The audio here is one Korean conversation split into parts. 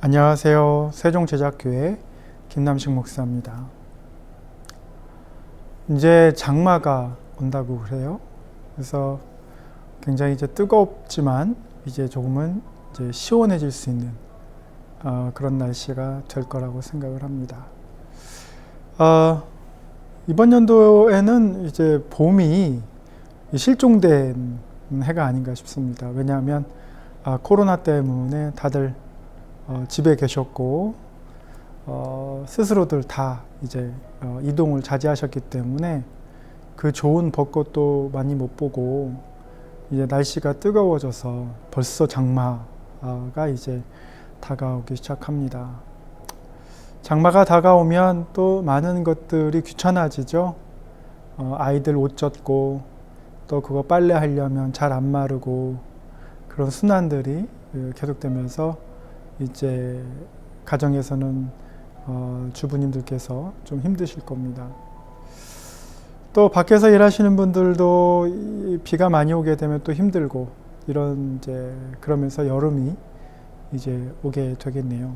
안녕하세요. 세종제작교회 김남식 목사입니다. 이제 장마가 온다고 그래요. 그래서 굉장히 이제 뜨겁지만 이제 조금은 이제 시원해질 수 있는 그런 날씨가 될 거라고 생각을 합니다. 이번 연도에는 이제 봄이 실종된 해가 아닌가 싶습니다. 왜냐하면 코로나 때문에 다들 집에 계셨고 스스로들 다 이제 이동을 자제하셨기 때문에 그 좋은 벚꽃도 많이 못 보고 이제 날씨가 뜨거워져서 벌써 장마가 이제 다가오기 시작합니다. 장마가 다가오면 또 많은 것들이 귀찮아지죠. 아이들 옷 젖고 또 그거 빨래하려면 잘 안 마르고 그런 순환들이 계속되면서 이제 가정에서는 주부님들께서 좀 힘드실 겁니다. 또 밖에서 일하시는 분들도 비가 많이 오게 되면 또 힘들고 이런 이제 그러면서 여름이 이제 오게 되겠네요.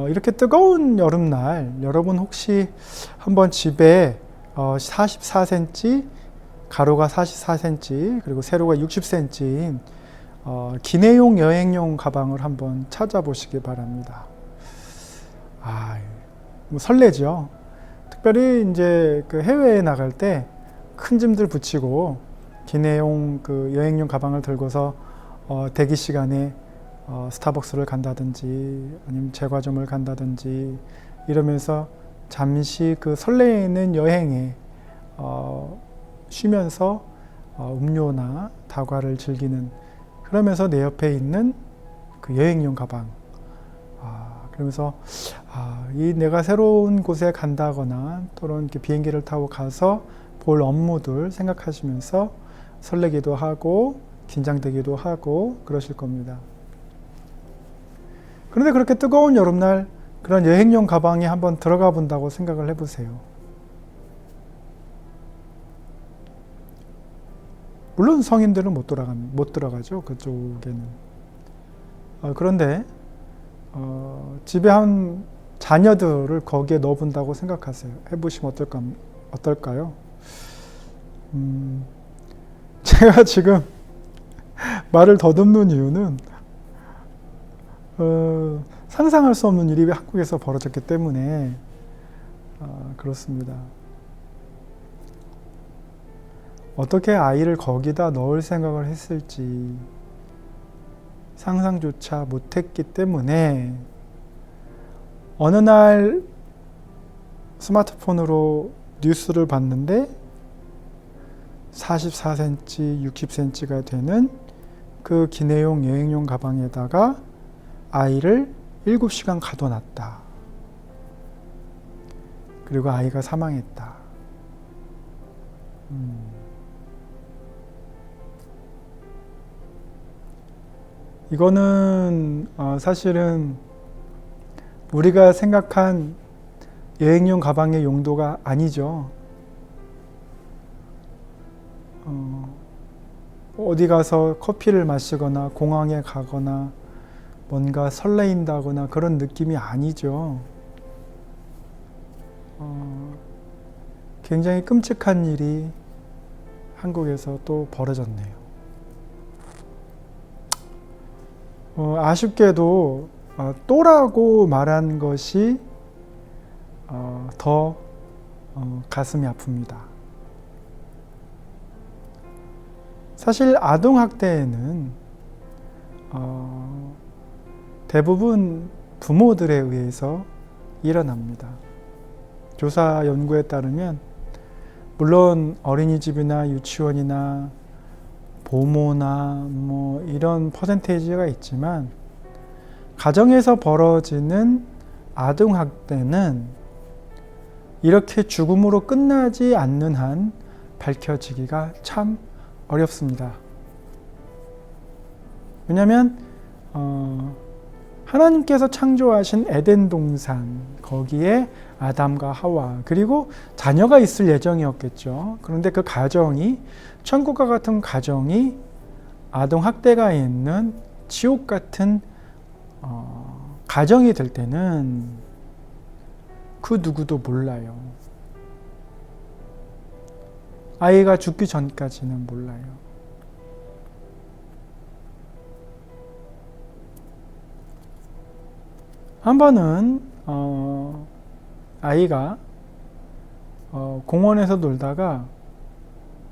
이렇게 뜨거운 여름날 여러분 혹시 한번 집에 44cm 가로가 44cm 그리고 세로가 60cm인 기내용 여행용 가방을 한번 찾아보시기 바랍니다. 뭐 설레죠. 특별히 이제 그 해외에 나갈 때 큰 짐들 붙이고 기내용 그 여행용 가방을 들고서 대기 시간에 스타벅스를 간다든지 아니면 제과점을 간다든지 이러면서 잠시 그 설레이는 여행에 쉬면서 음료나 다과를 즐기는 그러면서 내 옆에 있는 그 여행용 가방 그러면서 이 내가 새로운 곳에 간다거나 또는 이렇게 비행기를 타고 가서 볼 업무들 생각하시면서 설레기도 하고 긴장되기도 하고 그러실 겁니다. 그런데 그렇게 뜨거운 여름날 그런 여행용 가방에 한번 들어가 본다고 생각을 해보세요. 물론 성인들은 못 들어가죠. 그쪽에는. 그런데 집에 한 자녀들을 거기에 넣어본다고 생각하세요. 해보시면 어떨까요? 제가 지금 말을 더듬는 이유는 상상할 수 없는 일이 한국에서 벌어졌기 때문에 그렇습니다. 어떻게 아이를 거기다 넣을 생각을 했을지 상상조차 못했기 때문에 어느 날 스마트폰으로 뉴스를 봤는데 44cm, 60cm가 되는 그 기내용 여행용 가방에다가 아이를 7시간 가둬놨다. 그리고 아이가 사망했다. 이거는 사실은 우리가 생각한 여행용 가방의 용도가 아니죠. 어디 가서 커피를 마시거나 공항에 가거나 뭔가 설레인다거나 그런 느낌이 아니죠. 굉장히 끔찍한 일이 한국에서 또 벌어졌네요. 아쉽게도 또라고 말한 것이 더 가슴이 아픕니다. 사실 아동학대에는 대부분 부모들에 의해서 일어납니다. 조사 연구에 따르면 물론 어린이집이나 유치원이나 보모나 뭐 이런 퍼센테이지가 있지만 가정에서 벌어지는 아동학대는 이렇게 죽음으로 끝나지 않는 한 밝혀지기가 참 어렵습니다. 왜냐하면 하나님께서 창조하신 에덴 동산 거기에 아담과 하와 그리고 자녀가 있을 예정이었겠죠. 그런데 그 가정이 천국과 같은 가정이 아동학대가 있는 지옥 같은 가정이 될 때는 그 누구도 몰라요. 아이가 죽기 전까지는 몰라요. 한 번은 아이가 공원에서 놀다가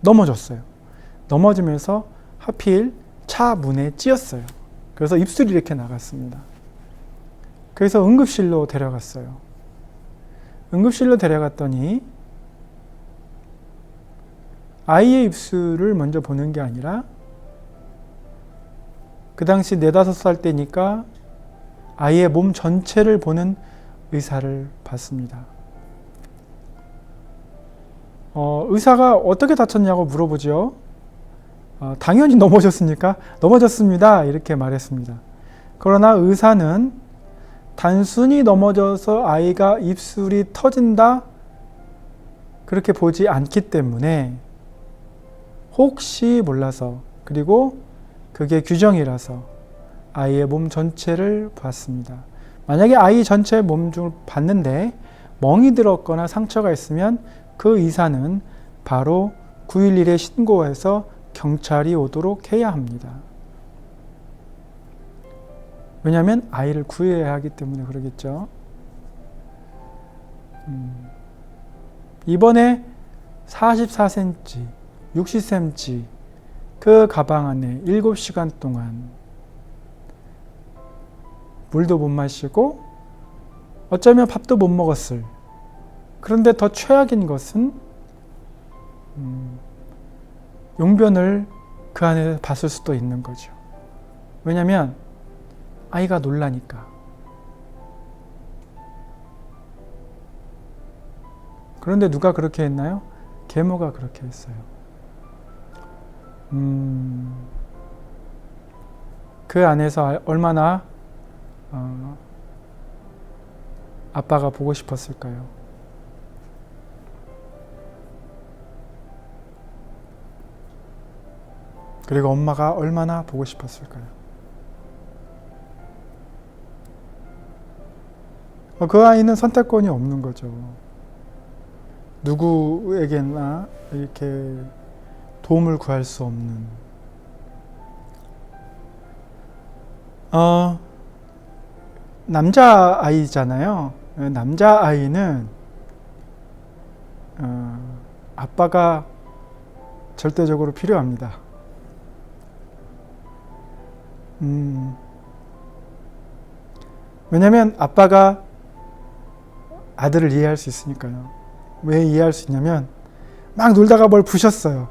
넘어졌어요. 넘어지면서 하필 차 문에 찧었어요. 그래서 입술이 이렇게 나갔습니다. 그래서 응급실로 데려갔어요. 응급실로 데려갔더니 아이의 입술을 먼저 보는 게 아니라 그 당시 4, 5살 때니까 아이의 몸 전체를 보는 의사를 봤습니다. 의사가 어떻게 다쳤냐고 물어보죠. 당연히 넘어졌으니까 넘어졌습니다. 이렇게 말했습니다. 그러나 의사는 단순히 넘어져서 아이가 입술이 터진다 그렇게 보지 않기 때문에 혹시 몰라서, 그리고 그게 규정이라서 아이의 몸 전체를 봤습니다. 만약에 아이 전체 몸을 봤는데 멍이 들었거나 상처가 있으면 그 의사는 바로 911에 신고해서 경찰이 오도록 해야 합니다. 왜냐하면 아이를 구해야 하기 때문에 그러겠죠. 이번에 44cm, 60cm 그 가방 안에 7시간 동안 물도 못 마시고 어쩌면 밥도 못 먹었을. 그런데 더 최악인 것은 용변을 그 안에 봤을 수도 있는 거죠. 왜냐하면 아이가 놀라니까. 그런데 누가 그렇게 했나요? 계모가 그렇게 했어요. 그 안에서 얼마나 아빠가 보고 싶었을까요? 그리고 엄마가 얼마나 보고 싶었을까요? 그 아이는 선택권이 없는 거죠. 누구에게나 이렇게 도움을 구할 수 없는. 남자아이잖아요. 남자아이는 아빠가 절대적으로 필요합니다. 왜냐면 아빠가 아들을 이해할 수 있으니까요. 왜 이해할 수 있냐면 막 놀다가 뭘 부셨어요.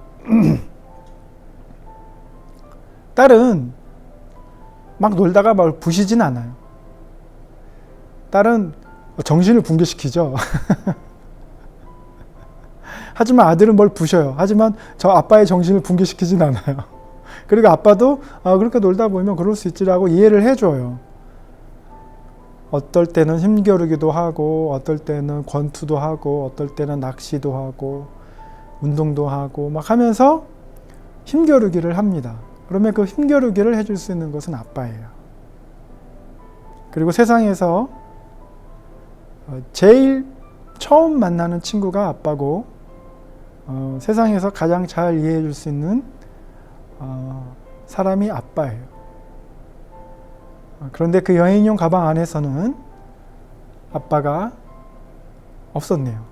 딸은 막 놀다가 뭘 부시진 않아요. 딸은 정신을 붕괴시키죠. 하지만 아들은 뭘 부셔요. 하지만 저 아빠의 정신을 붕괴시키진 않아요. 그리고 아빠도 그렇게 놀다 보면 그럴 수 있지라고 이해를 해줘요. 어떨 때는 힘겨루기도 하고, 어떨 때는 권투도 하고, 어떨 때는 낚시도 하고, 운동도 하고 막 하면서 힘겨루기를 합니다. 그러면 그 힘겨루기를 해줄 수 있는 것은 아빠예요. 그리고 세상에서 제일 처음 만나는 친구가 아빠고, 세상에서 가장 잘 이해해 줄 수 있는 사람이 아빠예요. 그런데 그 여행용 가방 안에서는 아빠가 없었네요.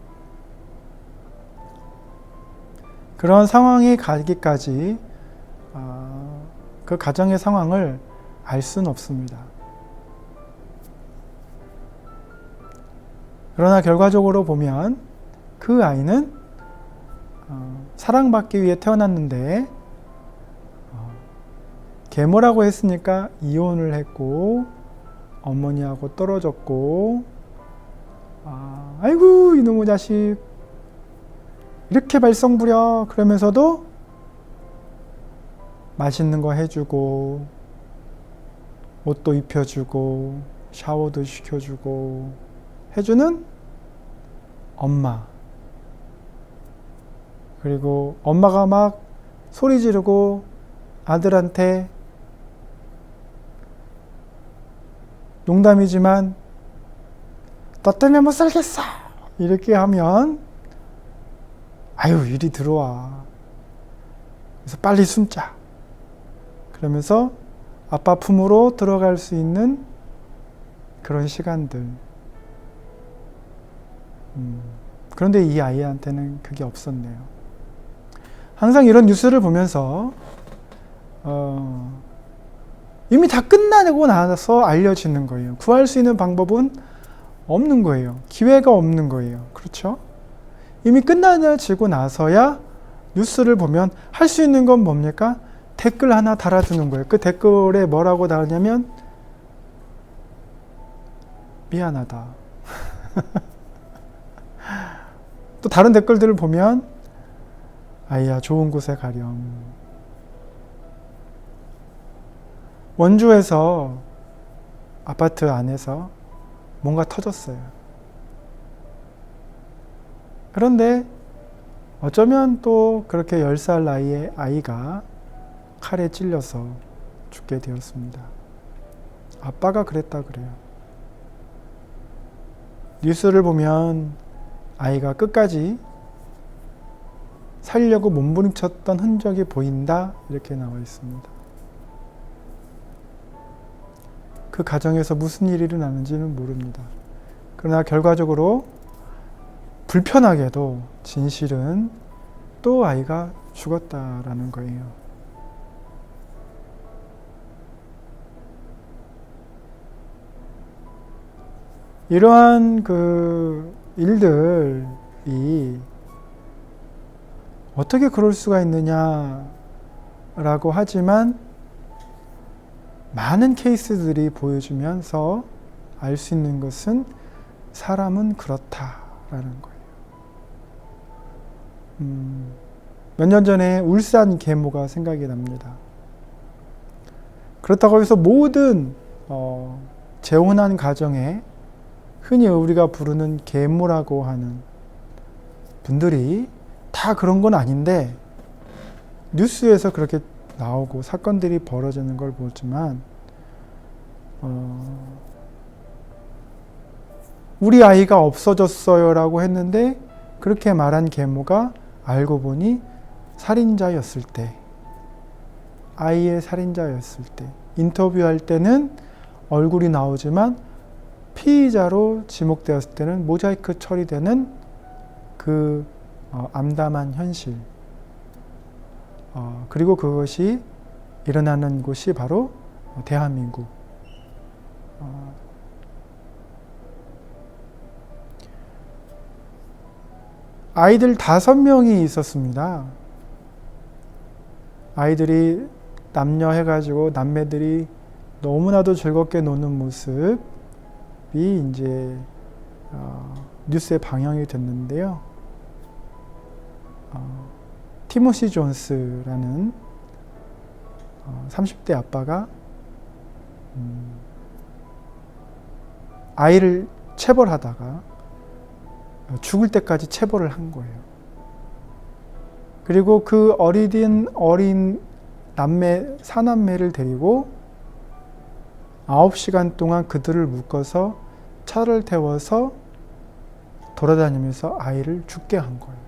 그런 상황이 가기까지 그 가정의 상황을 알 수는 없습니다. 그러나 결과적으로 보면 그 아이는 사랑받기 위해 태어났는데 계모라고 했으니까 이혼을 했고 어머니하고 떨어졌고 아이고 이놈의 자식 이렇게 발성 부려. 그러면서도 맛있는 거 해주고 옷도 입혀주고 샤워도 시켜주고 해주는 엄마. 그리고 엄마가 막 소리 지르고 아들한테 농담이지만 너 때문에 못 살겠어 이렇게 하면 아유 이리 들어와. 그래서 빨리 숨자. 그러면서 아빠 품으로 들어갈 수 있는 그런 시간들. 그런데 이 아이한테는 그게 없었네요. 항상 이런 뉴스를 보면서 이미 다 끝나고 나서 알려지는 거예요. 구할 수 있는 방법은 없는 거예요. 기회가 없는 거예요. 그렇죠? 이미 끝나지고 나서야 뉴스를 보면 할 수 있는 건 뭡니까? 댓글 하나 달아두는 거예요. 그 댓글에 뭐라고 달았냐면 미안하다. 또 다른 댓글들을 보면 아이야 좋은 곳에 가렴. 원주에서 아파트 안에서 뭔가 터졌어요. 그런데 어쩌면 또 그렇게 10살 나이의 아이가 칼에 찔려서 죽게 되었습니다. 아빠가 그랬다 그래요. 뉴스를 보면 아이가 끝까지 살려고 몸부림쳤던 흔적이 보인다 이렇게 나와 있습니다. 그 가정에서 무슨 일이 일어나는지는 모릅니다. 그러나 결과적으로 불편하게도 진실은 또 아이가 죽었다라는 거예요. 이러한 그 일들이 어떻게 그럴 수가 있느냐라고 하지만 많은 케이스들이 보여주면서 알 수 있는 것은 사람은 그렇다라는 거예요. 몇 년 전에 울산 계모가 생각이 납니다. 그렇다고 해서 모든 재혼한 가정에 흔히 우리가 부르는 계모라고 하는 분들이 다 그런 건 아닌데 뉴스에서 그렇게 나오고 사건들이 벌어지는 걸 보지만 우리 아이가 없어졌어요 라고 했는데 그렇게 말한 계모가 알고 보니 살인자였을 때, 아이의 살인자였을 때, 인터뷰할 때는 얼굴이 나오지만 피의자로 지목되었을 때는 모자이크 처리되는 그 암담한 현실, 그리고 그것이 일어나는 곳이 바로 대한민국. 아이들 5명이 있었습니다. 아이들이 남녀 해가지고 남매들이 너무나도 즐겁게 노는 모습이 이제 뉴스에 방영이 됐는데요. 티모시 존스라는 30대 아빠가 아이를 체벌하다가 죽을 때까지 체벌을 한 거예요. 그리고 그 어린 남매, 사남매를 데리고 9시간 동안 그들을 묶어서 차를 태워서 돌아다니면서 아이를 죽게 한 거예요.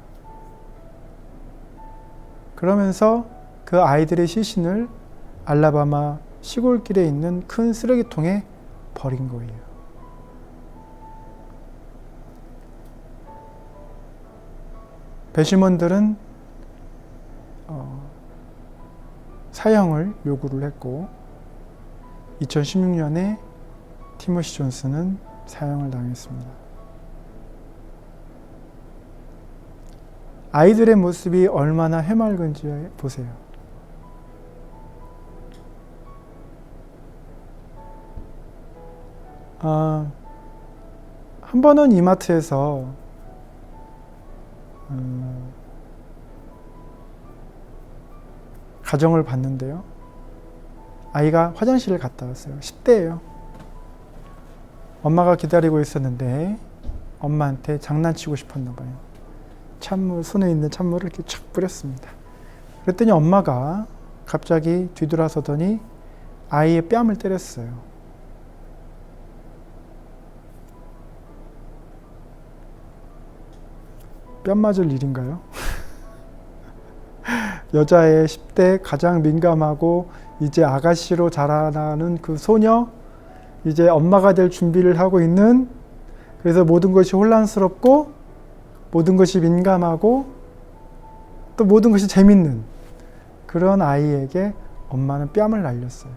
그러면서 그 아이들의 시신을 알라바마 시골길에 있는 큰 쓰레기통에 버린 거예요. 배심원들은 사형을 요구를 했고 2016년에 티모시 존스는 사형을 당했습니다. 아이들의 모습이 얼마나 해맑은지 보세요. 한 번은 이마트에서 가정을 봤는데요. 아이가 화장실을 갔다 왔어요. 10대예요. 엄마가 기다리고 있었는데 엄마한테 장난치고 싶었나 봐요. 찬물, 손에 있는 찬물을 이렇게 촥 뿌렸습니다. 그랬더니 엄마가 갑자기 뒤돌아서더니 아이의 뺨을 때렸어요. 뺨 맞을 일인가요? 여자의 10대 가장 민감하고 이제 아가씨로 자라나는 그 소녀, 이제 엄마가 될 준비를 하고 있는, 그래서 모든 것이 혼란스럽고 모든 것이 민감하고 또 모든 것이 재밌는 그런 아이에게 엄마는 뺨을 날렸어요.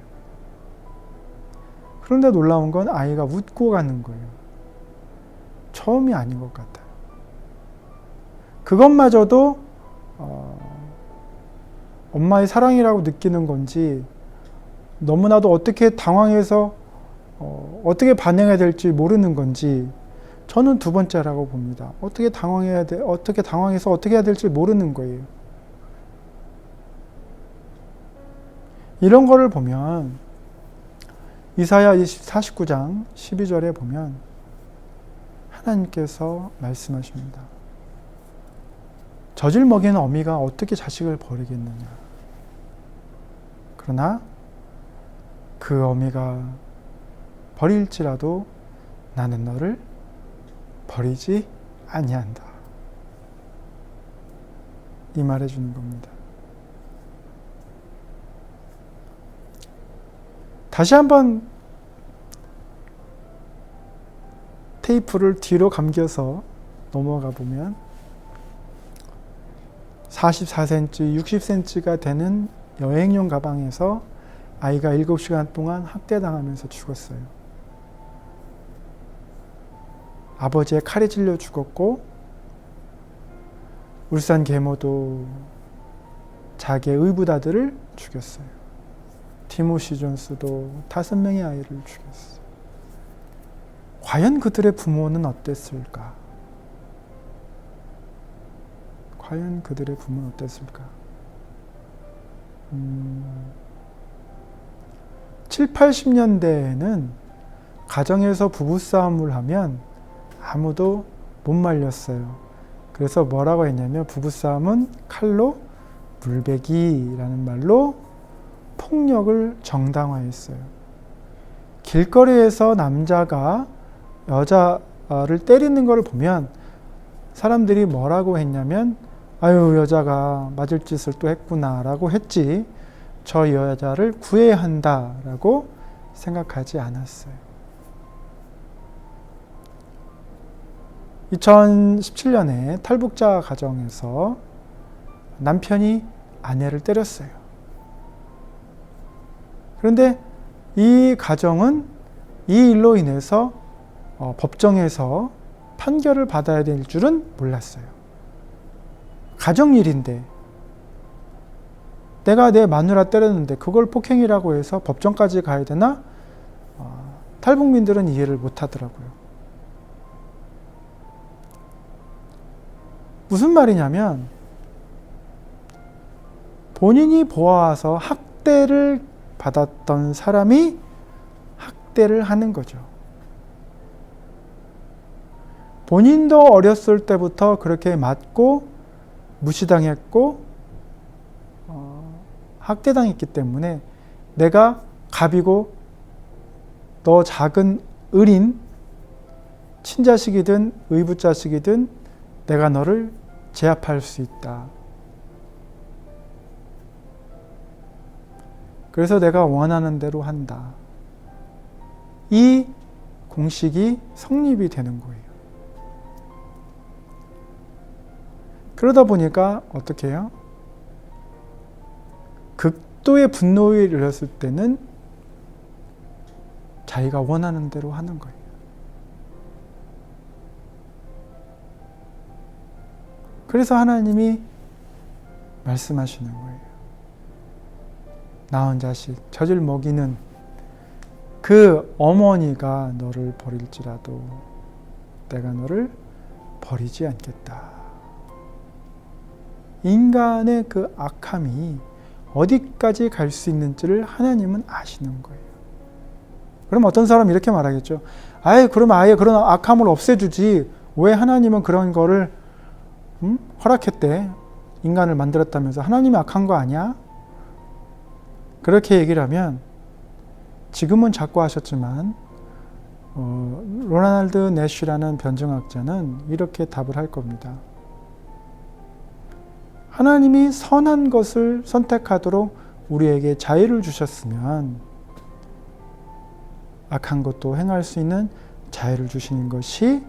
그런데 놀라운 건 아이가 웃고 가는 거예요. 처음이 아닌 것 같아요. 그것마저도 엄마의 사랑이라고 느끼는 건지 너무나도 어떻게 당황해서 어떻게 반응해야 될지 모르는 건지 저는 두 번째라고 봅니다. 어떻게 당황해서 어떻게 해야 될지 모르는 거예요. 이런 거를 보면 이사야 49장 12절에 보면 하나님께서 말씀하십니다. 젖을 먹이는 어미가 어떻게 자식을 버리겠느냐. 그러나 그 어미가 버릴지라도 나는 너를 버리지 아니한다. 이 말해 주는 겁니다. 다시 한번 테이프를 뒤로 감겨서 넘어가 보면 44cm, 60cm가 되는 여행용 가방에서 아이가 7시간 동안 학대당하면서 죽었어요. 아버지의 칼에 찔려 죽었고 울산 계모도 자기의 의붓아들을 죽였어요. 티모시 존스도 5명의 아이를 죽였어요. 과연 그들의 부모는 어땠을까? 과연 그들의 부모는 어땠을까? 7, 80년대에는 가정에서 부부싸움을 하면 아무도 못 말렸어요. 그래서 뭐라고 했냐면 부부싸움은 칼로 물베기라는 말로 폭력을 정당화했어요. 길거리에서 남자가 여자를 때리는 걸 보면 사람들이 뭐라고 했냐면 아유 여자가 맞을 짓을 또 했구나 라고 했지 저 여자를 구해야 한다 라고 생각하지 않았어요. 2017년에 탈북자 가정에서 남편이 아내를 때렸어요. 그런데 이 가정은 이 일로 인해서 법정에서 판결을 받아야 될 줄은 몰랐어요. 가정일인데 내가 내 마누라 때렸는데 그걸 폭행이라고 해서 법정까지 가야 되나? 탈북민들은 이해를 못 하더라고요. 무슨 말이냐면 본인이 보아서 학대를 받았던 사람이 학대를 하는 거죠. 본인도 어렸을 때부터 그렇게 맞고 무시당했고 학대당했기 때문에 내가 갑이고 너 작은 을인 친자식이든 의붓자식이든 내가 너를 제압할 수 있다. 그래서 내가 원하는 대로 한다. 이 공식이 성립이 되는 거예요. 그러다 보니까 어떻게 해요? 극도의 분노에 이르렀을 때는 자기가 원하는 대로 하는 거예요. 그래서 하나님이 말씀하시는 거예요. 낳은 자식, 젖을 먹이는 그 어머니가 너를 버릴지라도 내가 너를 버리지 않겠다. 인간의 그 악함이 어디까지 갈 수 있는지를 하나님은 아시는 거예요. 그럼 어떤 사람이 이렇게 말하겠죠. 그럼 아예 그런 악함을 없애주지. 왜 하나님은 그런 거를 허락했대? 인간을 만들었다면서 하나님이 악한 거 아니야? 그렇게 얘기를 하면 지금은 자꾸 하셨지만 로나ल्드 내쉬라는 변증학자는 이렇게 답을 할 겁니다. 하나님이 선한 것을 선택하도록 우리에게 자유를 주셨으면 악한 것도 행할 수 있는 자유를 주시는 것이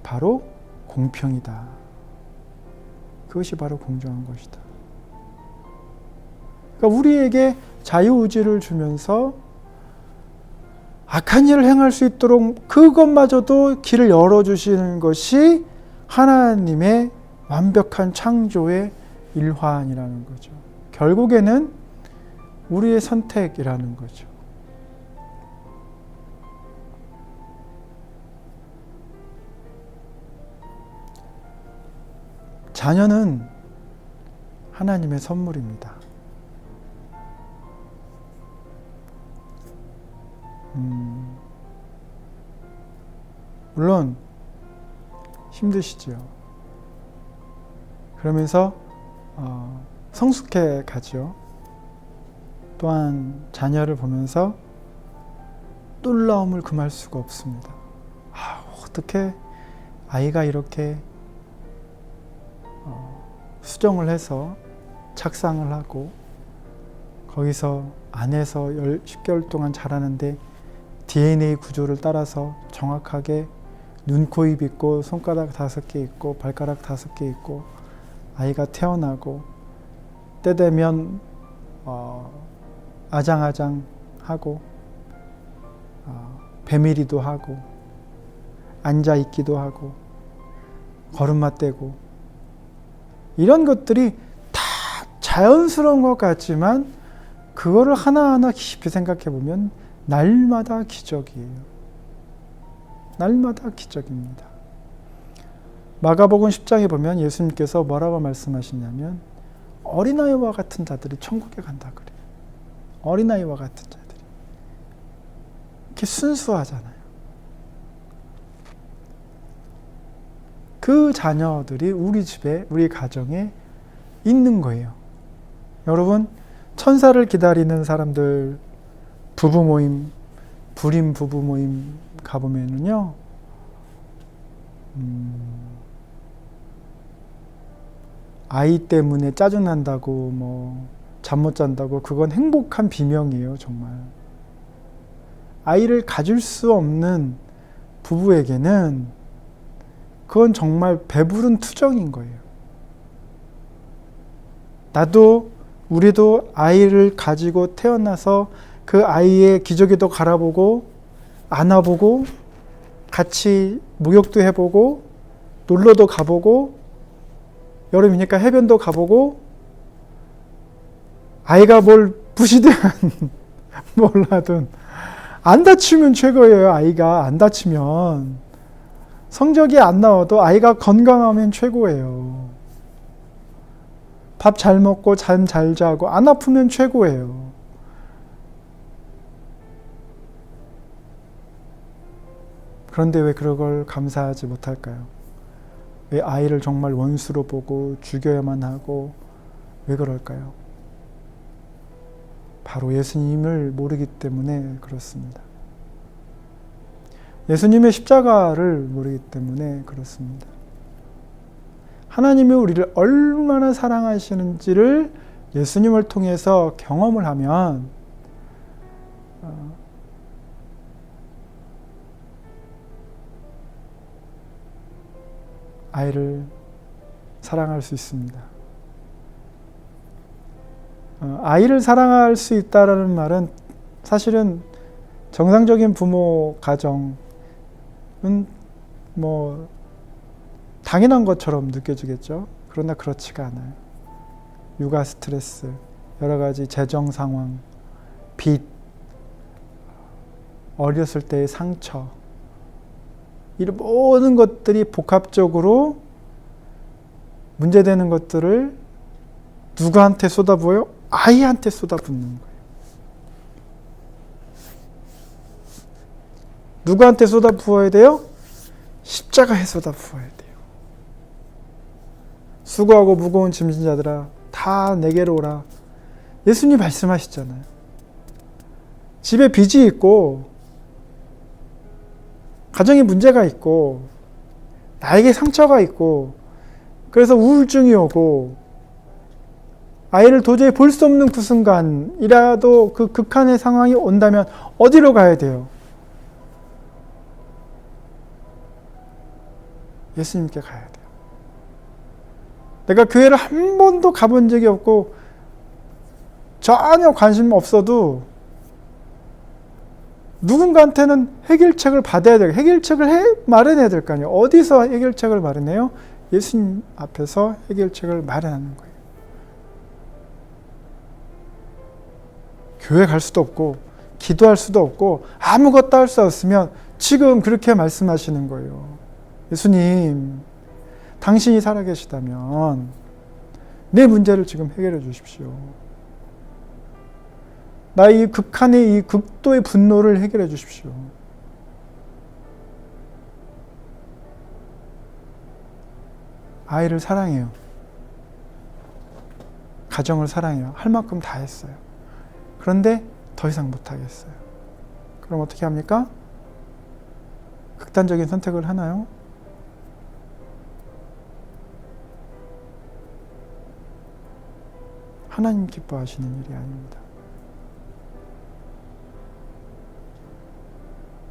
바로 공평이다. 그것이 바로 공정한 것이다. 그러니까 우리에게 자유의지를 주면서 악한 일을 행할 수 있도록 그것마저도 길을 열어주시는 것이 하나님의 완벽한 창조의 일환이라는 거죠. 결국에는 우리의 선택이라는 거죠. 자녀는 하나님의 선물입니다. 물론 힘드시지요. 그러면서 성숙해 가죠. 또한 자녀를 보면서 놀라움을 금할 수가 없습니다. 어떻게 아이가 이렇게 수정을 해서 착상을 하고 거기서 안에서 10개월 동안 자라는데 DNA 구조를 따라서 정확하게 눈, 코, 입 있고 손가락 5개 있고 발가락 5개 있고 아이가 태어나고 때 되면 아장아장하고 배밀이도 하고 앉아있기도 하고 걸음마 떼고 이런 것들이 다 자연스러운 것 같지만 그거를 하나하나 깊이 생각해 보면 날마다 기적이에요. 날마다 기적입니다. 마가복음 10장에 보면 예수님께서 뭐라고 말씀하시냐면 어린아이와 같은 자들이 천국에 간다 그래요. 어린아이와 같은 자들이. 이렇게 순수하잖아요. 그 자녀들이 우리 집에, 우리 가정에 있는 거예요. 여러분, 천사를 기다리는 사람들 부부 모임, 불임 부부 모임 가보면은요, 아이 때문에 짜증난다고, 잠 못 잔다고, 그건 행복한 비명이에요, 정말. 아이를 가질 수 없는 부부에게는 그건 정말 배부른 투정인 거예요. 우리도 아이를 가지고 태어나서 그 아이의 기저귀도 갈아보고 안아보고 같이 목욕도 해보고 놀러도 가보고 여름이니까 해변도 가보고 아이가 뭘 부시든 뭘 하든 안 다치면 최고예요. 아이가 안 다치면 성적이 안 나와도 아이가 건강하면 최고예요. 밥 잘 먹고 잠 잘 자고 안 아프면 최고예요. 그런데 왜 그런 걸 감사하지 못할까요? 왜 아이를 정말 원수로 보고 죽여야만 하고 왜 그럴까요? 바로 예수님을 모르기 때문에 그렇습니다. 예수님의 십자가를 모르기 때문에 그렇습니다. 하나님이 우리를 얼마나 사랑하시는지를 예수님을 통해서 경험을 하면 아이를 사랑할 수 있습니다. 아이를 사랑할 수 있다는 말은 사실은 정상적인 부모 가정은 당연한 것처럼 느껴지겠죠. 그러나 그렇지가 않아요. 육아 스트레스, 여러 가지 재정 상황, 빚, 어렸을 때의 상처, 이런 모든 것들이 복합적으로 문제되는 것들을 누구한테 쏟아부어요? 아이한테 쏟아붓는 거예요. 누구한테 쏟아부어야 돼요? 십자가에 쏟아부어야 돼요. 수고하고 무거운 짐진 자들아 다 내게로 오라. 예수님 말씀하시잖아요. 집에 빚이 있고 가정에 문제가 있고 나에게 상처가 있고 그래서 우울증이 오고 아이를 도저히 볼 수 없는 그 순간이라도 그 극한의 상황이 온다면 어디로 가야 돼요? 예수님께 가야 돼요. 내가 교회를 한 번도 가본 적이 없고 전혀 관심 없어도 누군가한테는 해결책을 받아야 돼요. 해결책을 마련해야 될 거 아니에요. 어디서 해결책을 마련해요? 예수님 앞에서 해결책을 마련하는 거예요. 교회 갈 수도 없고 기도할 수도 없고 아무것도 할 수 없으면 지금 그렇게 말씀하시는 거예요. 예수님, 당신이 살아계시다면 내 문제를 지금 해결해 주십시오. 나의 이 극한의 이 극도의 분노를 해결해 주십시오. 아이를 사랑해요. 가정을 사랑해요. 할 만큼 다 했어요. 그런데 더 이상 못하겠어요. 그럼 어떻게 합니까? 극단적인 선택을 하나요? 하나님 기뻐하시는 일이 아닙니다.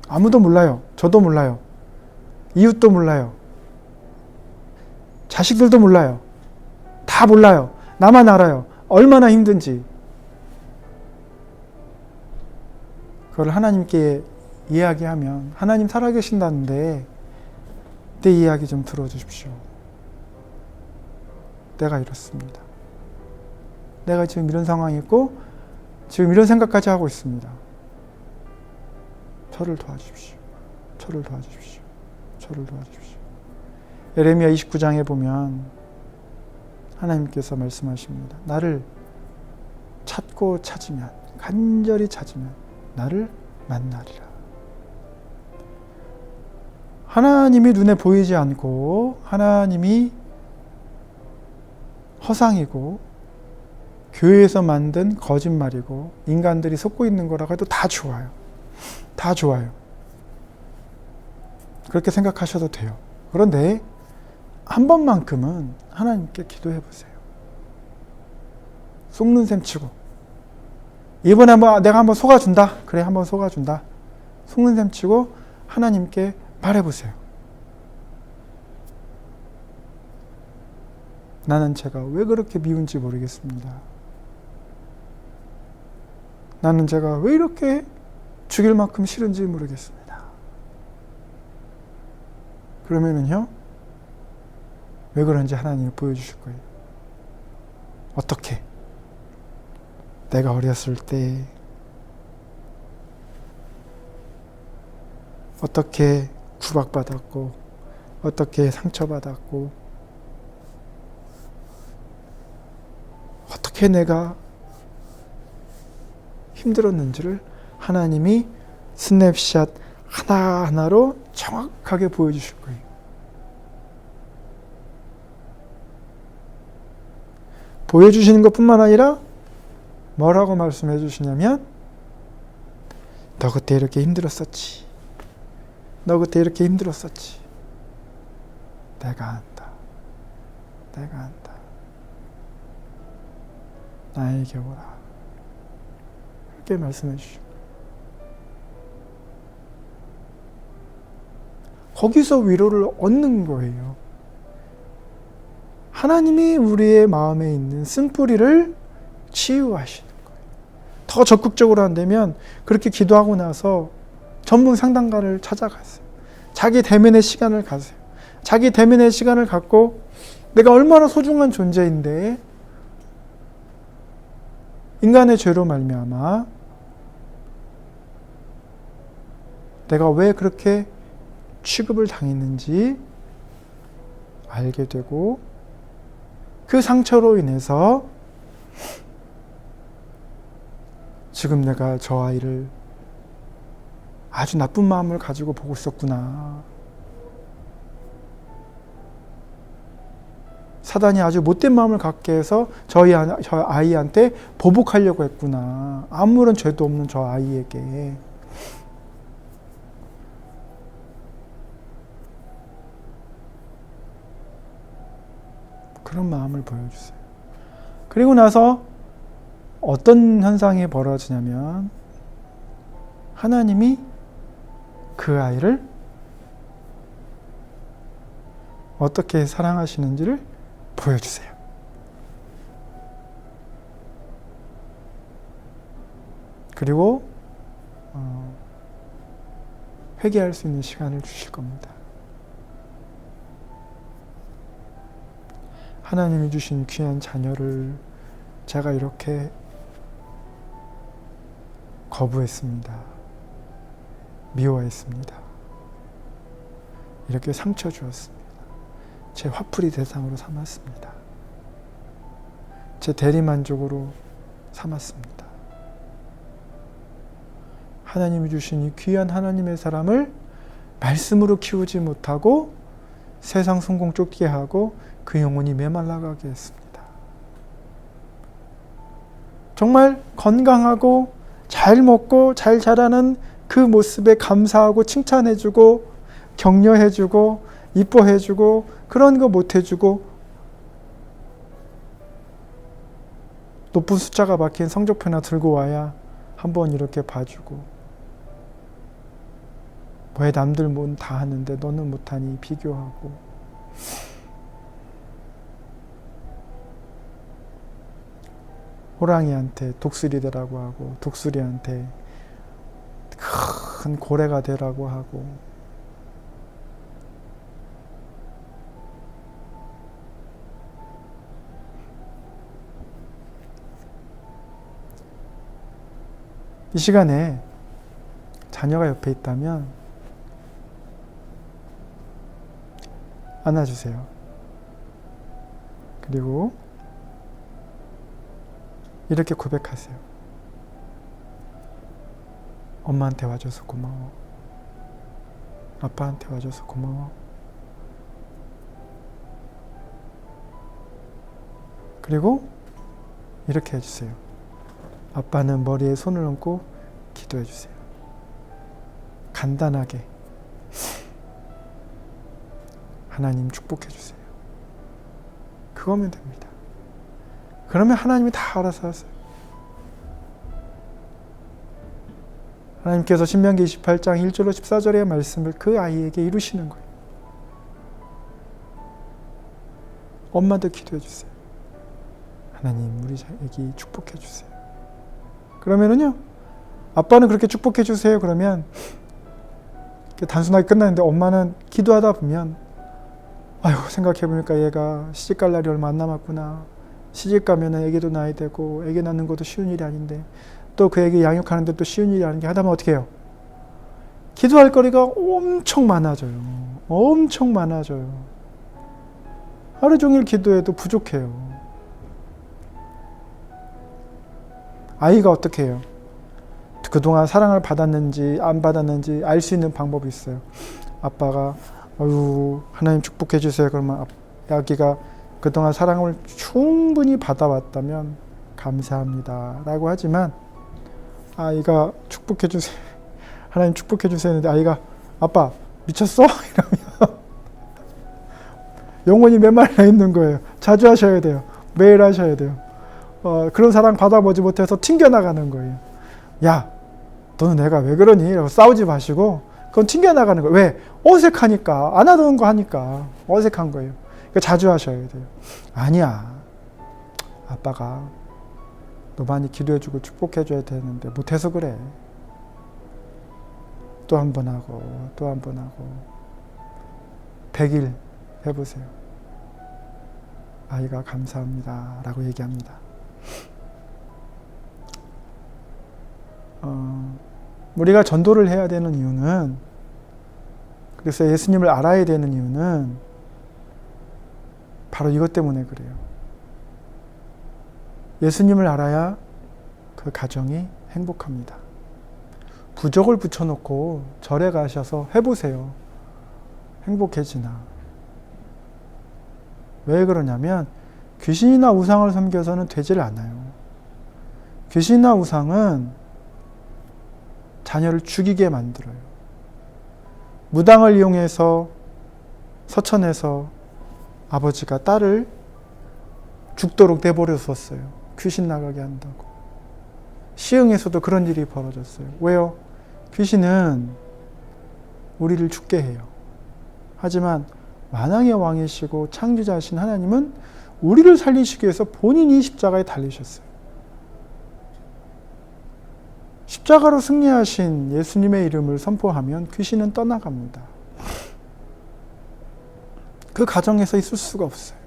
아무도 몰라요. 저도 몰라요. 이웃도 몰라요. 자식들도 몰라요. 다 몰라요. 나만 알아요. 얼마나 힘든지. 그걸 하나님께 이야기하면 하나님 살아계신다는데 내 이야기 좀 들어주십시오. 내가 이렇습니다. 내가 지금 이런 상황이 있고 지금 이런 생각까지 하고 있습니다. 저를 도와주십시오. 저를 도와주십시오. 저를 도와주십시오. 예레미야 29장에 보면 하나님께서 말씀하십니다. 나를 찾고 찾으면, 간절히 찾으면 나를 만나리라. 하나님이 눈에 보이지 않고 하나님이 허상이고 교회에서 만든 거짓말이고 인간들이 속고 있는 거라고 해도 다 좋아요. 다 좋아요. 그렇게 생각하셔도 돼요. 그런데 한 번만큼은 하나님께 기도해 보세요. 속는 셈 치고 이번에 내가 한번 속아준다. 그래, 한번 속아준다. 속는 셈 치고 하나님께 말해보세요. 나는 제가 왜 그렇게 미운지 모르겠습니다. 나는 제가 왜 이렇게 죽일 만큼 싫은지 모르겠습니다. 그러면은요, 왜 그런지 하나님이 보여주실 거예요. 어떻게? 내가 어렸을 때 어떻게 구박받았고 어떻게 상처받았고 어떻게 내가 힘들었는지를 하나님이 스냅샷 하나하나로 정확하게 보여주실 거예요. 보여주시는 것뿐만 아니라 뭐라고 말씀해 주시냐면 너 그때 이렇게 힘들었었지. 너 그때 이렇게 힘들었었지. 내가 안다. 내가 안다. 나에게 오라. 이렇게 말씀해 주시고 거기서 위로를 얻는 거예요. 하나님이 우리의 마음에 있는 쓴뿌리를 치유하시는 거예요. 더 적극적으로 한다면 그렇게 기도하고 나서 전문 상담가를 찾아가세요. 자기 대면의 시간을 가세요. 자기 대면의 시간을 갖고 내가 얼마나 소중한 존재인데 인간의 죄로 말미암아 내가 왜 그렇게 취급을 당했는지 알게 되고 그 상처로 인해서 지금 내가 저 아이를 아주 나쁜 마음을 가지고 보고 있었구나. 사단이 아주 못된 마음을 갖게 해서 저 아이한테 보복하려고 했구나. 아무런 죄도 없는 저 아이에게. 그런 마음을 보여주세요. 그리고 나서 어떤 현상이 벌어지냐면 하나님이 그 아이를 어떻게 사랑하시는지를 보여주세요. 그리고 회개할 수 있는 시간을 주실 겁니다. 하나님이 주신 귀한 자녀를 제가 이렇게 거부했습니다. 미워했습니다. 이렇게 상처 주었습니다. 제 화풀이 대상으로 삼았습니다. 제 대리만족으로 삼았습니다. 하나님이 주신 이 귀한 하나님의 사람을 말씀으로 키우지 못하고 세상 성공 쫓게 하고 그 영혼이 메말라가게 했습니다. 정말 건강하고 잘 먹고 잘 자라는 그 모습에 감사하고 칭찬해주고 격려해주고 이뻐해주고 그런 거 못해주고 높은 숫자가 박힌 성적표 하나 들고 와야 한번 이렇게 봐주고 왜 남들 뭐 다 하는데 너는 못하니 비교하고 호랑이한테 독수리 되라고 하고 독수리한테 큰 고래가 되라고 하고 이 시간에 자녀가 옆에 있다면 안아주세요. 그리고 이렇게 고백하세요. 엄마한테 와줘서 고마워. 아빠한테 와줘서 고마워. 그리고 이렇게 해주세요. 아빠는 머리에 손을 얹고 기도해주세요. 간단하게 하나님 축복해주세요. 그거면 됩니다. 그러면 하나님이 다 알아서 하세요. 하나님께서 신명기 28장 1절로 14절의 말씀을 그 아이에게 이루시는 거예요. 엄마도 기도해주세요. 하나님 우리 애기 축복해주세요. 그러면은요, 아빠는 그렇게 축복해주세요. 그러면 단순하게 끝나는데 엄마는 기도하다 보면 아유 생각해보니까 얘가 시집갈 날이 얼마 안 남았구나. 시집 가면은 애기도 낳아야 되고 애기 낳는 것도 쉬운 일이 아닌데 또 그 애기 양육하는데 또 쉬운 일이 아닌 게 하다 보면 어떻게 해요? 기도할 거리가 엄청 많아져요. 엄청 많아져요. 하루 종일 기도해도 부족해요. 아이가 어떻게 해요? 그동안 사랑을 받았는지 안 받았는지 알 수 있는 방법이 있어요. 아빠가 아유 하나님 축복해 주세요. 그러면 아기가 그동안 사랑을 충분히 받아왔다면 감사합니다 라고 하지만 아이가 축복해 주세요. 하나님 축복해 주세요 했는데 아이가 아빠 미쳤어? 이러면 영혼이 메말라 있는 거예요. 자주 하셔야 돼요. 매일 하셔야 돼요. 그런 사랑 받아보지 못해서 튕겨나가는 거예요. 야 너는 내가 왜 그러니? 라고 싸우지 마시고 그건 튕겨나가는 거예요. 왜? 어색하니까. 안 하던 거 하니까 어색한 거예요. 그러니까 자주 하셔야 돼요. 아니야 아빠가 너 많이 기도해주고 축복해줘야 되는데 못해서 그래. 또 한 번 하고 또 한 번 하고 100일 해보세요. 아이가 감사합니다 라고 얘기합니다. 우리가 전도를 해야 되는 이유는, 그래서 예수님을 알아야 되는 이유는 바로 이것 때문에 그래요. 예수님을 알아야 그 가정이 행복합니다. 부적을 붙여놓고 절에 가셔서 해보세요. 행복해지나. 왜 그러냐면 귀신이나 우상을 섬겨서는 되질 않아요. 귀신이나 우상은 자녀를 죽이게 만들어요. 무당을 이용해서 서천에서 아버지가 딸을 죽도록 내버려 두었어요. 귀신 나가게 한다고. 시흥에서도 그런 일이 벌어졌어요. 왜요? 귀신은 우리를 죽게 해요. 하지만 만왕의 왕이시고 창조자이신 하나님은 우리를 살리시기 위해서 본인이 십자가에 달리셨어요. 십자가로 승리하신 예수님의 이름을 선포하면 귀신은 떠나갑니다. 그 가정에서 있을 수가 없어요.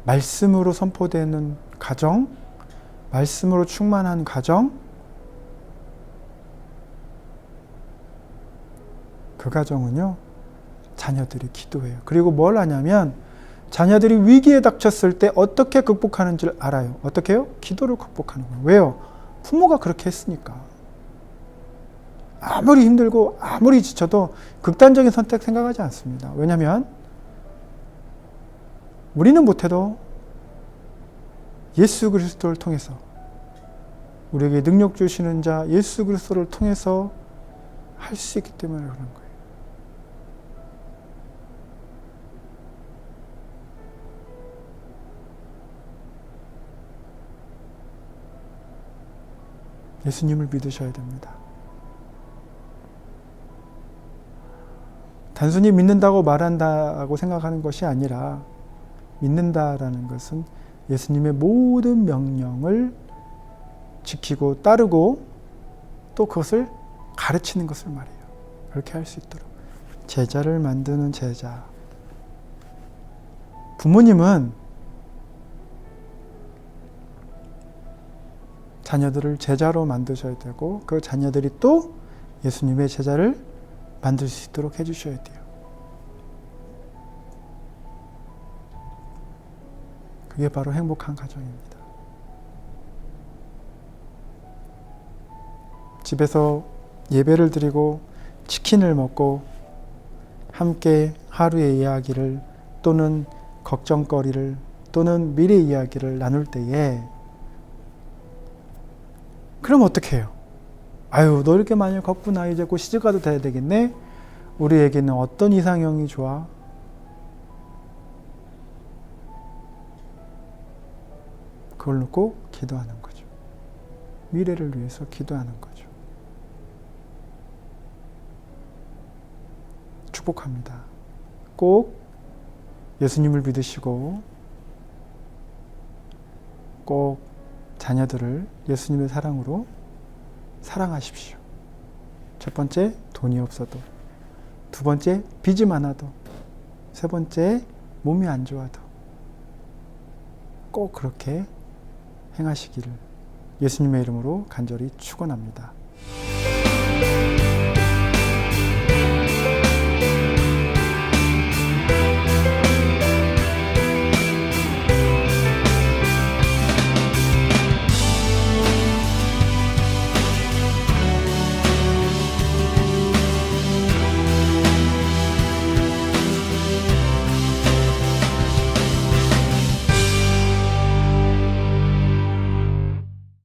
말씀으로 선포되는 가정, 말씀으로 충만한 가정, 그 가정은요, 자녀들이 기도해요. 그리고 뭘 하냐면 자녀들이 위기에 닥쳤을 때 어떻게 극복하는지를 알아요. 어떻게 해요? 기도로 극복하는 거예요. 왜요? 부모가 그렇게 했으니까. 아무리 힘들고 아무리 지쳐도 극단적인 선택 생각하지 않습니다. 왜냐하면 우리는 못해도 예수 그리스도를 통해서, 우리에게 능력 주시는 자 예수 그리스도를 통해서 할 수 있기 때문에 그런 거예요. 예수님을 믿으셔야 됩니다. 단순히 믿는다고 말한다고 생각하는 것이 아니라, 믿는다라는 것은 예수님의 모든 명령을 지키고 따르고 또 그것을 가르치는 것을 말해요. 그렇게 할 수 있도록. 제자를 만드는 제자. 부모님은 자녀들을 제자로 만드셔야 되고, 그 자녀들이 또 예수님의 제자를 만들 수 있도록 해주셔야 돼요. 그게 바로 행복한 가정입니다. 집에서 예배를 드리고 치킨을 먹고 함께 하루의 이야기를, 또는 걱정거리를, 또는 미래 이야기를 나눌 때에, 그럼 어떻게 해요? 아유, 너 이렇게 많이 걷구나. 이제 곧 시집가도 돼야 되겠네. 우리에게는 어떤 이상형이 좋아? 그걸 놓고 기도하는 거죠. 미래를 위해서 기도하는 거죠. 축복합니다. 꼭 예수님을 믿으시고 꼭 자녀들을 예수님의 사랑으로 사랑하십시오. 첫 번째, 돈이 없어도. 두 번째, 빚이 많아도. 세 번째, 몸이 안 좋아도. 꼭 그렇게 행하시기를 예수님의 이름으로 간절히 축원합니다.